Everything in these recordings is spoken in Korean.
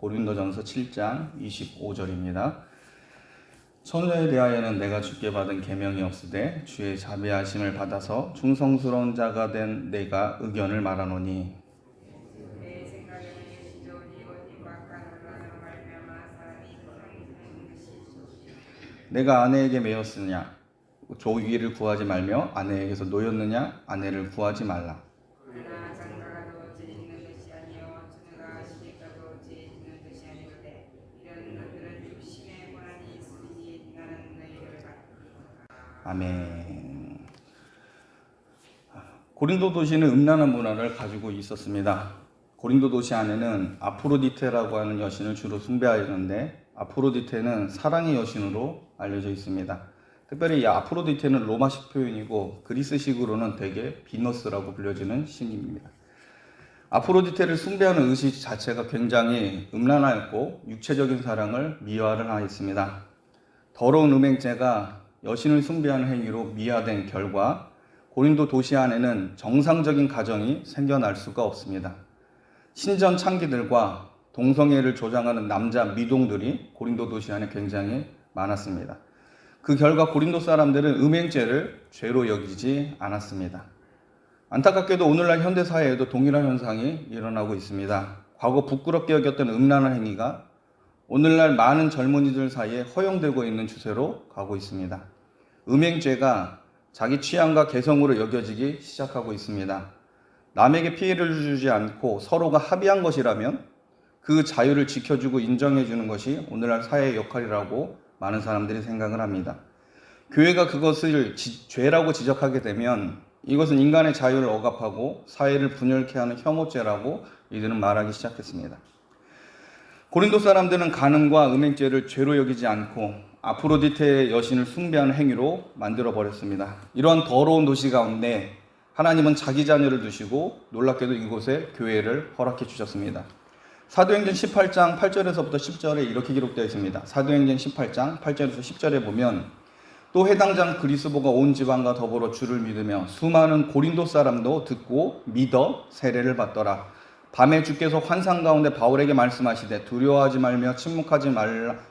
고린도전서 7장 25절입니다. 처녀에 대하여는 내가 주께 받은 계명이 없으되 주의 자비하심을 받아서 충성스러운 자가 된 내가 의견을 말하노니 내 생각에는 시조니 어디 바깥으로 말미암아 사람이 세상에 것이 내가 아내에게 매였으냐 조위를 구하지 말며 아내에게서 노였느냐 아내를 구하지 말라. 그러나 장가가도 죄 있는 것이 아니요 처녀가 시집가도 죄 있는 것이 아니로되 이런 것들은 육신의 권한이 있으니 나는 너희를 받고 아멘. 고린도 도시는 음란한 문화를 가지고 있었습니다. 고린도 도시 안에는 아프로디테라고 하는 여신을 주로 숭배하였는데 아프로디테는 사랑의 여신으로 알려져 있습니다. 특별히 이 아프로디테는 로마식 표현이고 그리스식으로는 대개 비너스라고 불려지는 신입니다. 아프로디테를 숭배하는 의식 자체가 굉장히 음란하였고 육체적인 사랑을 미화를 하였습니다. 더러운 음행죄가 여신을 숭배하는 행위로 미화된 결과 고린도 도시 안에는 정상적인 가정이 생겨날 수가 없습니다. 신전 창기들과 동성애를 조장하는 남자 미동들이 고린도 도시 안에 굉장히 많았습니다. 그 결과 고린도 사람들은 음행죄를 죄로 여기지 않았습니다. 안타깝게도 오늘날 현대사회에도 동일한 현상이 일어나고 있습니다. 과거 부끄럽게 여겼던 음란한 행위가 오늘날 많은 젊은이들 사이에 허용되고 있는 추세로 가고 있습니다. 음행죄가 자기 취향과 개성으로 여겨지기 시작하고 있습니다. 남에게 피해를 주지 않고 서로가 합의한 것이라면 그 자유를 지켜주고 인정해주는 것이 오늘날 사회의 역할이라고 많은 사람들이 생각을 합니다. 교회가 그것을 죄라고 지적하게 되면 이것은 인간의 자유를 억압하고 사회를 분열케 하는 혐오죄라고 이들은 말하기 시작했습니다. 고린도 사람들은 간음과 음행죄를 죄로 여기지 않고 아프로디테의 여신을 숭배하는 행위로 만들어 버렸습니다. 이러한 더러운 도시 가운데 하나님은 자기 자녀를 두시고 놀랍게도 이곳에 교회를 허락해 주셨습니다. 사도행전 18장 8절에서부터 10절에 이렇게 기록되어 있습니다. 사도행전 18장 8절에서 10절에 보면 또 해당장 그리스도가 온 지방과 더불어 주를 믿으며 수많은 고린도 사람도 듣고 믿어 세례를 받더라. 밤에 주께서 환상 가운데 바울에게 말씀하시되 두려워하지 말며 침묵하지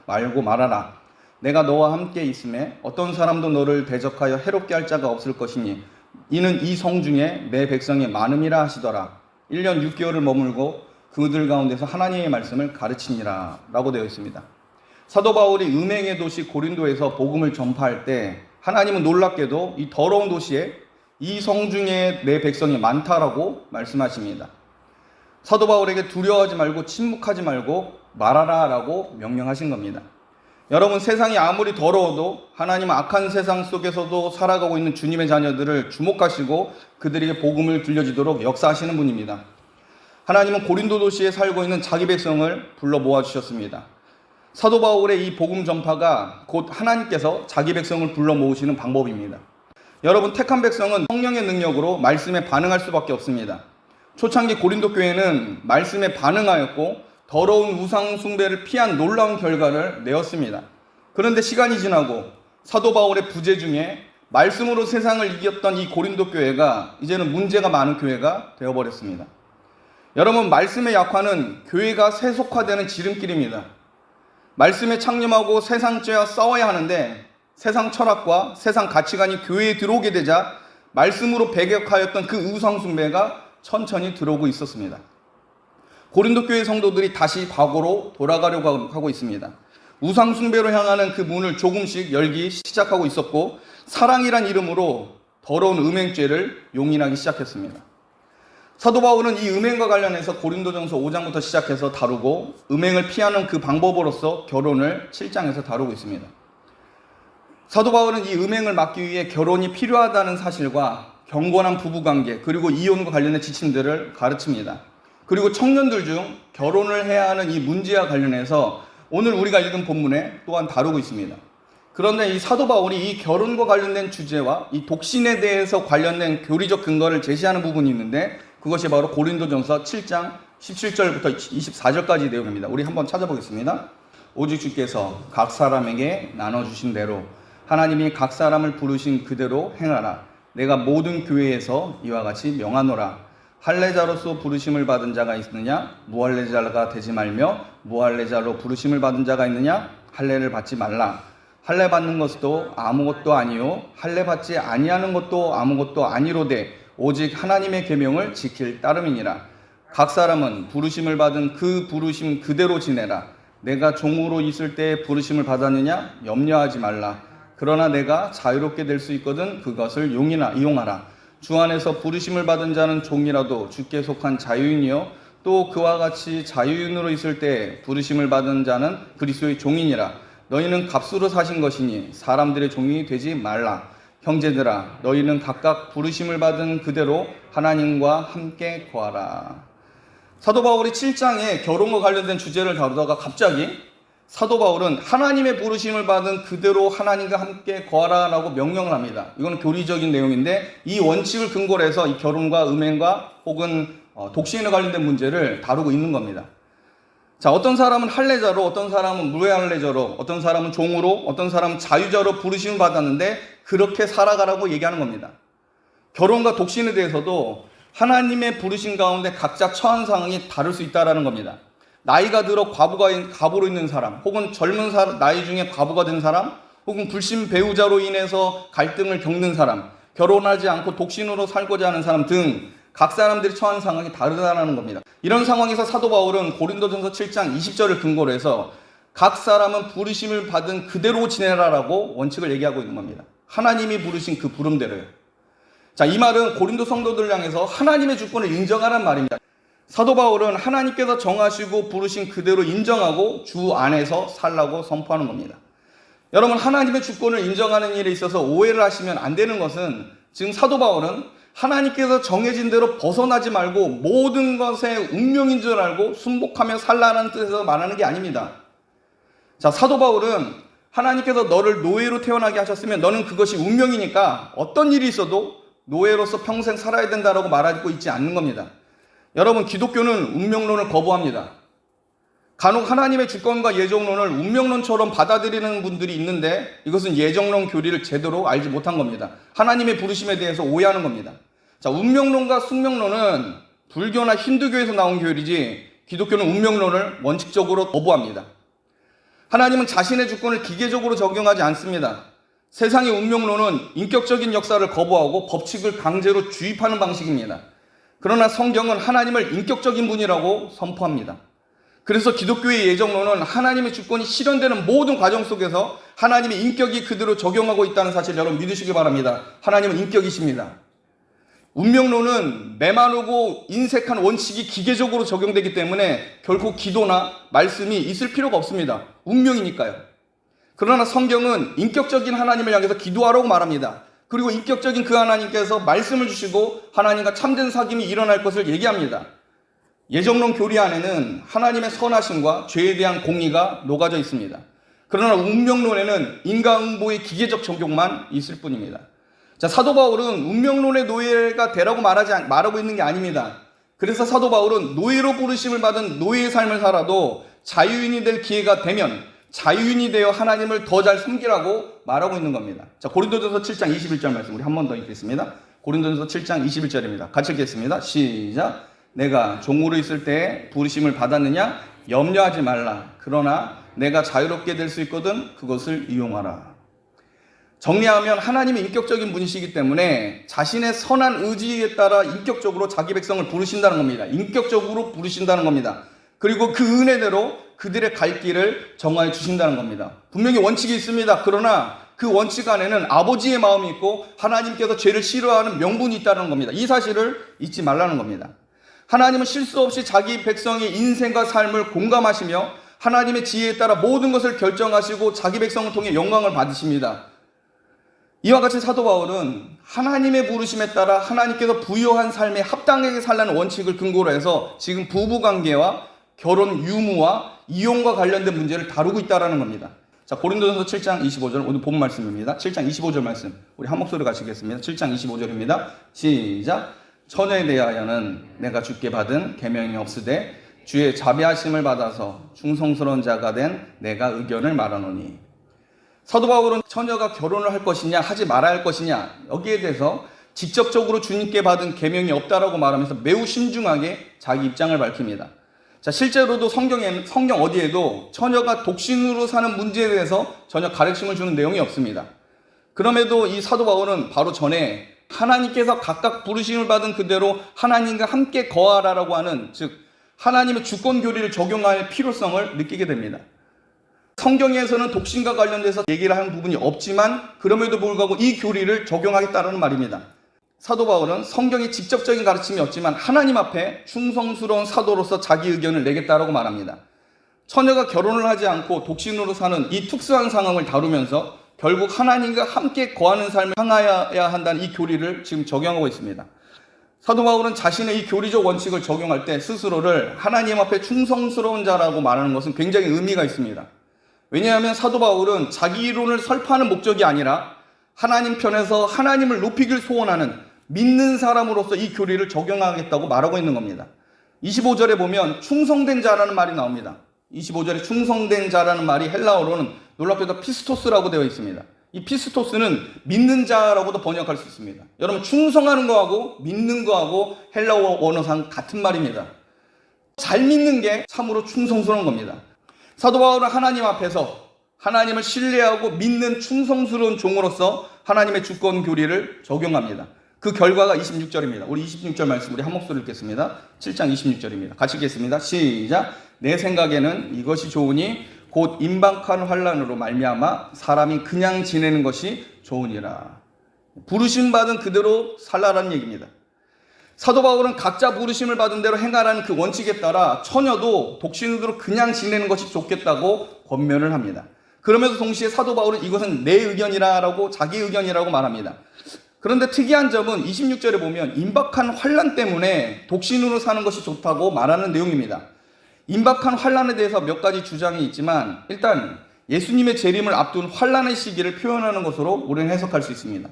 말고 말하라. 내가 너와 함께 있음에 어떤 사람도 너를 대적하여 해롭게 할 자가 없을 것이니 이는 이 성 중에 내 백성이 많음이라 하시더라. 1년 6개월을 머물고 그들 가운데서 하나님의 말씀을 가르치니라 라고 되어 있습니다. 사도 바울이 음행의 도시 고린도에서 복음을 전파할 때 하나님은 놀랍게도 이 더러운 도시에 이 성 중에 내 백성이 많다라고 말씀하십니다. 사도 바울에게 두려워하지 말고 침묵하지 말고 말하라 라고 명령하신 겁니다. 여러분, 세상이 아무리 더러워도 하나님은 악한 세상 속에서도 살아가고 있는 주님의 자녀들을 주목하시고 그들에게 복음을 들려주도록 역사하시는 분입니다. 하나님은 고린도 도시에 살고 있는 자기 백성을 불러 모아주셨습니다. 사도 바울의 이 복음 전파가 곧 하나님께서 자기 백성을 불러 모으시는 방법입니다. 여러분, 택한 백성은 성령의 능력으로 말씀에 반응할 수밖에 없습니다. 초창기 고린도 교회는 말씀에 반응하였고 더러운 우상 숭배를 피한 놀라운 결과를 내었습니다. 그런데 시간이 지나고 사도 바울의 부재 중에 말씀으로 세상을 이겼던 이 고린도 교회가 이제는 문제가 많은 교회가 되어버렸습니다. 여러분, 말씀의 약화는 교회가 세속화되는 지름길입니다. 말씀에 창념하고 세상죄와 싸워야 하는데 세상 철학과 세상 가치관이 교회에 들어오게 되자 말씀으로 배격하였던 그 우상 숭배가 천천히 들어오고 있었습니다. 고린도 교회 성도들이 다시 과거로 돌아가려고 하고 있습니다. 우상 숭배로 향하는 그 문을 조금씩 열기 시작하고 있었고 사랑이란 이름으로 더러운 음행죄를 용인하기 시작했습니다. 사도 바울은 이 음행과 관련해서 고린도전서 5장부터 시작해서 다루고 음행을 피하는 그 방법으로서 결혼을 7장에서 다루고 있습니다. 사도 바울은 이 음행을 막기 위해 결혼이 필요하다는 사실과 경건한 부부관계 그리고 이혼과 관련된 지침들을 가르칩니다. 그리고 청년들 중 결혼을 해야 하는 이 문제와 관련해서 오늘 우리가 읽은 본문에 또한 다루고 있습니다. 그런데 이 사도 바울이 이 결혼과 관련된 주제와 이 독신에 대해서 관련된 교리적 근거를 제시하는 부분이 있는데 그것이 바로 고린도전서 7장 17절부터 24절까지 내용입니다. 우리 한번 찾아보겠습니다. 오직 주께서 각 사람에게 나눠주신 대로 하나님이 각 사람을 부르신 그대로 행하라. 내가 모든 교회에서 이와 같이 명하노라. 할례자로서 부르심을 받은 자가 있느냐? 무할례자가 되지 말며 무할례자로 부르심을 받은 자가 있느냐? 할례를 받지 말라. 할례 받는 것도 아무것도 아니요 할례 받지 아니하는 것도 아무것도 아니로되 오직 하나님의 계명을 지킬 따름이니라. 각 사람은 부르심을 받은 그 부르심 그대로 지내라. 내가 종으로 있을 때 부르심을 받았느냐? 염려하지 말라. 그러나 내가 자유롭게 될 수 있거든 그것을 이용하라. 주 안에서 부르심을 받은 자는 종이라도 주께 속한 자유인이요 또 그와 같이 자유인으로 있을 때 부르심을 받은 자는 그리스도의 종이니라. 너희는 값으로 사신 것이니 사람들의 종이 되지 말라. 형제들아 너희는 각각 부르심을 받은 그대로 하나님과 함께 거하라. 사도 바울이 7장에 결혼과 관련된 주제를 다루다가 갑자기 사도 바울은 하나님의 부르심을 받은 그대로 하나님과 함께 거하라라고 명령을 합니다. 이건 교리적인 내용인데 이 원칙을 근거로 해서 이 결혼과 음행과 혹은 독신에 관련된 문제를 다루고 있는 겁니다. 자, 어떤 사람은 할례자로, 어떤 사람은 무할례자로, 어떤 사람은 종으로, 어떤 사람은 자유자로 부르심을 받았는데 그렇게 살아가라고 얘기하는 겁니다. 결혼과 독신에 대해서도 하나님의 부르심 가운데 각자 처한 상황이 다를 수 있다는 겁니다. 나이가 들어 과부로 있는 사람, 혹은 젊은 나이 중에 과부가 된 사람, 혹은 불신 배우자로 인해서 갈등을 겪는 사람, 결혼하지 않고 독신으로 살고자 하는 사람 등 각 사람들이 처한 상황이 다르다는 겁니다. 이런 상황에서 사도 바울은 고린도전서 7장 20절을 근거로 해서 각 사람은 부르심을 받은 그대로 지내라라고 원칙을 얘기하고 있는 겁니다. 하나님이 부르신 그 부름대로요. 자, 이 말은 고린도 성도들 향해서 하나님의 주권을 인정하라는 말입니다. 사도 바울은 하나님께서 정하시고 부르신 그대로 인정하고 주 안에서 살라고 선포하는 겁니다. 여러분, 하나님의 주권을 인정하는 일에 있어서 오해를 하시면 안 되는 것은 지금 사도 바울은 하나님께서 정해진 대로 벗어나지 말고 모든 것의 운명인 줄 알고 순복하며 살라는 뜻에서 말하는 게 아닙니다. 자, 사도 바울은 하나님께서 너를 노예로 태어나게 하셨으면 너는 그것이 운명이니까 어떤 일이 있어도 노예로서 평생 살아야 된다라고 말하고 있지 않는 겁니다. 여러분, 기독교는 운명론을 거부합니다. 간혹 하나님의 주권과 예정론을 운명론처럼 받아들이는 분들이 있는데 이것은 예정론 교리를 제대로 알지 못한 겁니다. 하나님의 부르심에 대해서 오해하는 겁니다. 자, 운명론과 숙명론은 불교나 힌두교에서 나온 교리지 기독교는 운명론을 원칙적으로 거부합니다. 하나님은 자신의 주권을 기계적으로 적용하지 않습니다. 세상의 운명론은 인격적인 역사를 거부하고 법칙을 강제로 주입하는 방식입니다. 그러나 성경은 하나님을 인격적인 분이라고 선포합니다. 그래서 기독교의 예정론은 하나님의 주권이 실현되는 모든 과정 속에서 하나님의 인격이 그대로 적용하고 있다는 사실 여러분 믿으시기 바랍니다. 하나님은 인격이십니다. 운명론은 메마르고 인색한 원칙이 기계적으로 적용되기 때문에 결코 기도나 말씀이 있을 필요가 없습니다. 운명이니까요. 그러나 성경은 인격적인 하나님을 향해서 기도하라고 말합니다. 그리고 인격적인 그 하나님께서 말씀을 주시고 하나님과 참된 사귐이 일어날 것을 얘기합니다. 예정론 교리 안에는 하나님의 선하심과 죄에 대한 공의가 녹아져 있습니다. 그러나 운명론에는 인과응보의 기계적 적용만 있을 뿐입니다. 자, 사도 바울은 운명론의 노예가 되라고 말하고 있는 게 아닙니다. 그래서 사도 바울은 노예로 부르심을 받은 노예의 삶을 살아도 자유인이 될 기회가 되면 자유인이 되어 하나님을 더 잘 섬기라고 말하고 있는 겁니다. 자, 고린도전서 7장 21절 말씀 우리 한 번 더 읽겠습니다. 고린도전서 7장 21절입니다. 같이 읽겠습니다. 시작. 내가 종으로 있을 때 부르심을 받았느냐? 염려하지 말라. 그러나 내가 자유롭게 될 수 있거든 그것을 이용하라. 정리하면 하나님이 인격적인 분이시기 때문에 자신의 선한 의지에 따라 인격적으로 자기 백성을 부르신다는 겁니다. 인격적으로 부르신다는 겁니다. 그리고 그 은혜대로 그들의 갈 길을 정하여 주신다는 겁니다. 분명히 원칙이 있습니다. 그러나 그 원칙 안에는 아버지의 마음이 있고 하나님께서 죄를 싫어하는 명분이 있다는 겁니다. 이 사실을 잊지 말라는 겁니다. 하나님은 실수 없이 자기 백성의 인생과 삶을 공감하시며 하나님의 지혜에 따라 모든 것을 결정하시고 자기 백성을 통해 영광을 받으십니다. 이와 같이 사도 바울은 하나님의 부르심에 따라 하나님께서 부여한 삶에 합당하게 살라는 원칙을 근거로 해서 지금 부부관계와 결혼 유무와 이혼과 관련된 문제를 다루고 있다는 겁니다. 자, 고린도전서 7장 25절 오늘 본 말씀입니다. 7장 25절 말씀 우리 한 목소리 같이 읽겠습니다. 7장 25절입니다. 시작. 처녀에 대하여는 내가 주께 받은 계명이 없으되 주의 자비하심을 받아서 충성스러운 자가 된 내가 의견을 말하노니. 사도 바울은 처녀가 결혼을 할 것이냐 하지 말아야 할 것이냐 여기에 대해서 직접적으로 주님께 받은 계명이 없다라고 말하면서 매우 신중하게 자기 입장을 밝힙니다. 자, 실제로도 성경 어디에도 처녀가 독신으로 사는 문제에 대해서 전혀 가르침을 주는 내용이 없습니다. 그럼에도 이 사도 바울은 바로 전에 하나님께서 각각 부르심을 받은 그대로 하나님과 함께 거하라라고 하는, 즉 하나님의 주권 교리를 적용할 필요성을 느끼게 됩니다. 성경에서는 독신과 관련돼서 얘기를 하는 부분이 없지만 그럼에도 불구하고 이 교리를 적용하겠다는 말입니다. 사도 바울은 성경의 직접적인 가르침이 없지만 하나님 앞에 충성스러운 사도로서 자기 의견을 내겠다라고 말합니다. 처녀가 결혼을 하지 않고 독신으로 사는 이 특수한 상황을 다루면서 결국 하나님과 함께 거하는 삶을 향하여야 한다는 이 교리를 지금 적용하고 있습니다. 사도 바울은 자신의 이 교리적 원칙을 적용할 때 스스로를 하나님 앞에 충성스러운 자라고 말하는 것은 굉장히 의미가 있습니다. 왜냐하면 사도 바울은 자기 이론을 설파하는 목적이 아니라 하나님 편에서 하나님을 높이길 소원하는 믿는 사람으로서 이 교리를 적용하겠다고 말하고 있는 겁니다. 25절에 보면 충성된 자라는 말이 나옵니다. 25절에 충성된 자라는 말이 헬라어로는 놀랍게도 피스토스라고 되어 있습니다. 이 피스토스는 믿는 자라고도 번역할 수 있습니다. 여러분, 충성하는 거하고 믿는 거하고 헬라어 원어상 같은 말입니다. 잘 믿는 게 참으로 충성스러운 겁니다. 사도 바울은 하나님 앞에서 하나님을 신뢰하고 믿는 충성스러운 종으로서 하나님의 주권 교리를 적용합니다. 그 결과가 26절입니다. 우리 26절 말씀 우리 한 목소리 읽겠습니다. 7장 26절입니다. 같이 읽겠습니다. 시작. 내 생각에는 이것이 좋으니 곧 임박한 환난으로 말미암아 사람이 그냥 지내는 것이 좋으니라. 부르심 받은 그대로 살라라는 얘기입니다. 사도 바울은 각자 부르심을 받은 대로 행하라는 그 원칙에 따라 처녀도 독신으로 그냥 지내는 것이 좋겠다고 권면을 합니다. 그러면서 동시에 사도 바울은 이것은 내 의견이라고 자기 의견이라고 말합니다. 그런데 특이한 점은 26절에 보면 임박한 환난 때문에 독신으로 사는 것이 좋다고 말하는 내용입니다. 임박한 환난에 대해서 몇 가지 주장이 있지만 일단 예수님의 재림을 앞둔 환난의 시기를 표현하는 것으로 우리는 해석할 수 있습니다.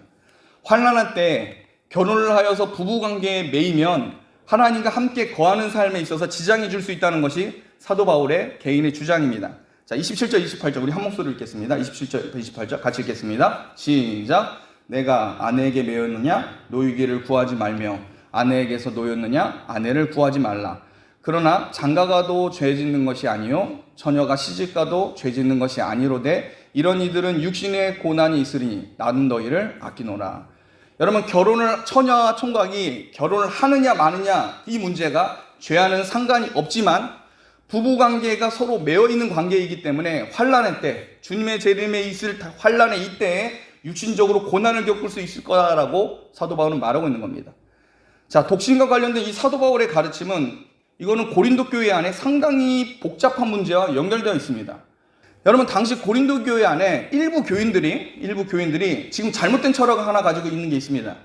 환난할 때 결혼을 하여서 부부관계에 매이면 하나님과 함께 거하는 삶에 있어서 지장이 줄 수 있다는 것이 사도 바울의 개인의 주장입니다. 자, 27절, 28절 우리 한 목소리로 읽겠습니다. 27절, 28절 같이 읽겠습니다. 시작. 내가 아내에게 매였느냐? 노이기를 구하지 말며 아내에게서 노였느냐? 아내를 구하지 말라. 그러나 장가가도 죄 짓는 것이 아니요 처녀가 시집가도 죄 짓는 것이 아니로되 이런 이들은 육신의 고난이 있으리니 나는 너희를 아끼노라. 여러분, 처녀와 총각이 결혼을 하느냐 마느냐 이 문제가 죄와는 상관이 없지만 부부관계가 서로 매어있는 관계이기 때문에 환난의 때, 주님의 재림에 있을 환난의 이때에 육신적으로 고난을 겪을 수 있을 거라고 사도 바울은 말하고 있는 겁니다. 자, 독신과 관련된 이 사도 바울의 가르침은 이거는 고린도 교회 안에 상당히 복잡한 문제와 연결되어 있습니다. 여러분, 당시 고린도 교회 안에 일부 교인들이 지금 잘못된 철학을 하나 가지고 있는 게 있습니다.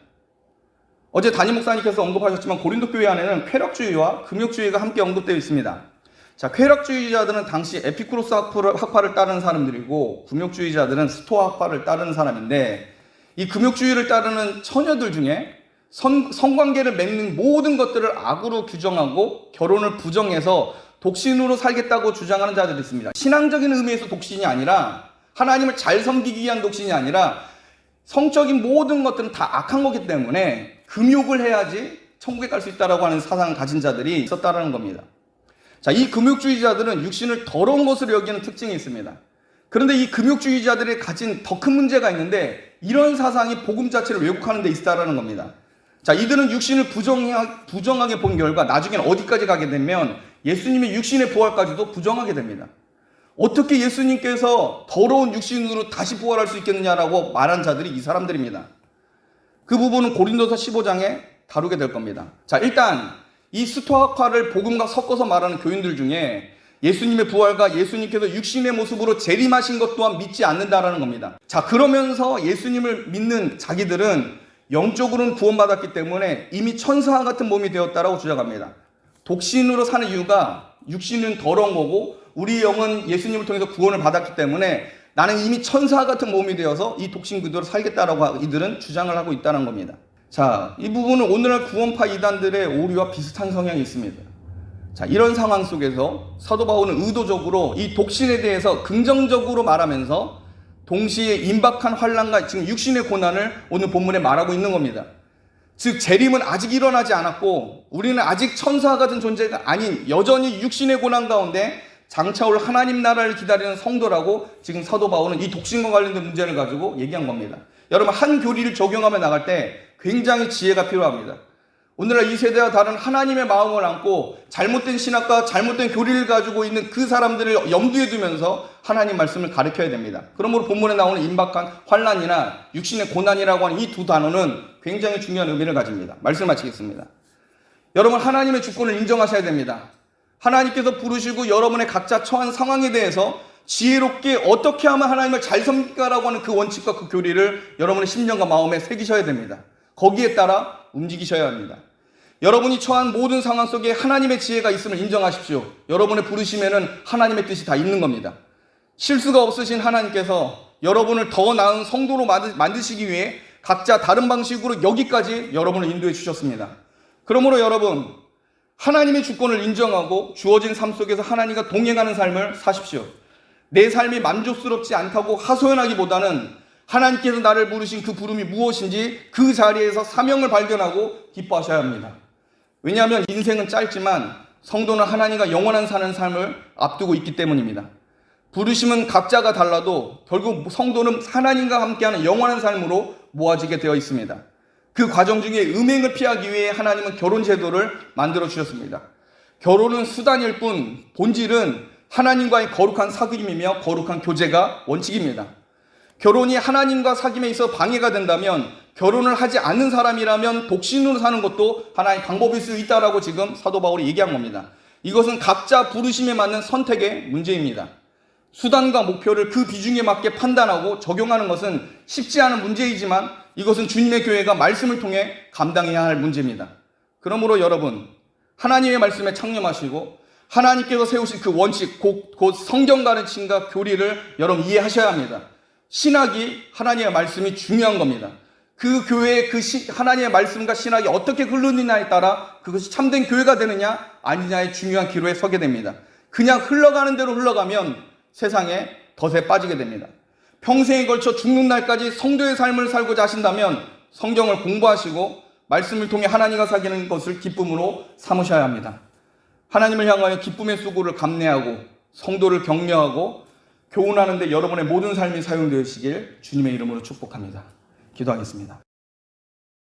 어제 담임 목사님께서 언급하셨지만 고린도 교회 안에는 쾌락주의와 금욕주의가 함께 언급되어 있습니다. 자, 쾌락주의자들은 당시 에피쿠로스 학파를 따르는 사람들이고 금욕주의자들은 스토아 학파를 따르는 사람인데 이 금욕주의를 따르는 처녀들 중에 성관계를 맺는 모든 것들을 악으로 규정하고 결혼을 부정해서 독신으로 살겠다고 주장하는 자들이 있습니다. 신앙적인 의미에서 독신이 아니라 하나님을 잘 섬기기 위한 독신이 아니라 성적인 모든 것들은 다 악한 거기 때문에 금욕을 해야지 천국에 갈 수 있다라고 하는 사상을 가진 자들이 있었다라는 겁니다. 자, 이 금욕주의자들은 육신을 더러운 것으로 여기는 특징이 있습니다. 그런데 이 금욕주의자들이 가진 더 큰 문제가 있는데 이런 사상이 복음 자체를 왜곡하는 데 있다라는 겁니다. 자, 이들은 육신을 부정하게 본 결과 나중에는 어디까지 가게 되면 예수님의 육신의 부활까지도 부정하게 됩니다. 어떻게 예수님께서 더러운 육신으로 다시 부활할 수 있겠느냐라고 말한 자들이 이 사람들입니다. 그 부분은 고린도서 15장에 다루게 될 겁니다. 자, 일단 이 스토아파를 복음과 섞어서 말하는 교인들 중에 예수님의 부활과 예수님께서 육신의 모습으로 재림하신 것 또한 믿지 않는다라는 겁니다. 자, 그러면서 예수님을 믿는 자기들은 영적으로는 구원받았기 때문에 이미 천사와 같은 몸이 되었다라고 주장합니다. 독신으로 사는 이유가 육신은 더러운 거고 우리 영은 예수님을 통해서 구원을 받았기 때문에 나는 이미 천사와 같은 몸이 되어서 이 독신 그대로 살겠다라고 이들은 주장을 하고 있다는 겁니다. 자, 이 부분은 오늘날 구원파 이단들의 오류와 비슷한 성향이 있습니다. 자, 이런 상황 속에서 사도 바울은 의도적으로 이 독신에 대해서 긍정적으로 말하면서 동시에 임박한 환난과 지금 육신의 고난을 오늘 본문에 말하고 있는 겁니다. 즉 재림은 아직 일어나지 않았고 우리는 아직 천사와 같은 존재가 아닌 여전히 육신의 고난 가운데 장차올 하나님 나라를 기다리는 성도라고 지금 사도 바울은 이 독신과 관련된 문제를 가지고 얘기한 겁니다. 여러분, 한 교리를 적용하며 나갈 때 굉장히 지혜가 필요합니다. 오늘날 이 세대와 다른 하나님의 마음을 안고 잘못된 신학과 잘못된 교리를 가지고 있는 그 사람들을 염두에 두면서 하나님 말씀을 가르쳐야 됩니다. 그러므로 본문에 나오는 임박한 환난이나 육신의 고난이라고 하는 이 두 단어는 굉장히 중요한 의미를 가집니다. 말씀 마치겠습니다. 여러분, 하나님의 주권을 인정하셔야 됩니다. 하나님께서 부르시고 여러분의 각자 처한 상황에 대해서 지혜롭게 어떻게 하면 하나님을 잘 섬길까라고 하는 그 원칙과 그 교리를 여러분의 심령과 마음에 새기셔야 됩니다. 거기에 따라 움직이셔야 합니다. 여러분이 처한 모든 상황 속에 하나님의 지혜가 있음을 인정하십시오. 여러분의 부르심에는 하나님의 뜻이 다 있는 겁니다. 실수가 없으신 하나님께서 여러분을 더 나은 성도로 만드시기 위해 각자 다른 방식으로 여기까지 여러분을 인도해 주셨습니다. 그러므로 여러분, 하나님의 주권을 인정하고 주어진 삶 속에서 하나님과 동행하는 삶을 사십시오. 내 삶이 만족스럽지 않다고 하소연하기보다는 하나님께서 나를 부르신 그 부름이 무엇인지 그 자리에서 사명을 발견하고 기뻐하셔야 합니다. 왜냐하면 인생은 짧지만 성도는 하나님과 영원한 사는 삶을 앞두고 있기 때문입니다. 부르심은 각자가 달라도 결국 성도는 하나님과 함께하는 영원한 삶으로 모아지게 되어 있습니다. 그 과정 중에 음행을 피하기 위해 하나님은 결혼 제도를 만들어 주셨습니다. 결혼은 수단일 뿐 본질은 하나님과의 거룩한 사귐이며 거룩한 교제가 원칙입니다. 결혼이 하나님과 사귐에 있어 방해가 된다면 결혼을 하지 않는 사람이라면 독신으로 사는 것도 하나의 방법일 수 있다라고 지금 사도 바울이 얘기한 겁니다. 이것은 각자 부르심에 맞는 선택의 문제입니다. 수단과 목표를 그 비중에 맞게 판단하고 적용하는 것은 쉽지 않은 문제이지만 이것은 주님의 교회가 말씀을 통해 감당해야 할 문제입니다. 그러므로 여러분, 하나님의 말씀에 창념하시고 하나님께서 세우신 그 원칙, 곧 성경 가르침과 교리를 여러분 이해하셔야 합니다. 신학이 하나님의 말씀이 중요한 겁니다. 그 교회의 하나님의 말씀과 신학이 어떻게 흐르느냐에 따라 그것이 참된 교회가 되느냐 아니냐의 중요한 기로에 서게 됩니다. 그냥 흘러가는 대로 흘러가면 세상에 덫에 빠지게 됩니다. 평생에 걸쳐 죽는 날까지 성도의 삶을 살고자 하신다면 성경을 공부하시고 말씀을 통해 하나님과 사귀는 것을 기쁨으로 삼으셔야 합니다. 하나님을 향하여 기쁨의 수고를 감내하고 성도를 격려하고 교훈하는 데 여러분의 모든 삶이 사용되시길 주님의 이름으로 축복합니다. 기도하겠습니다.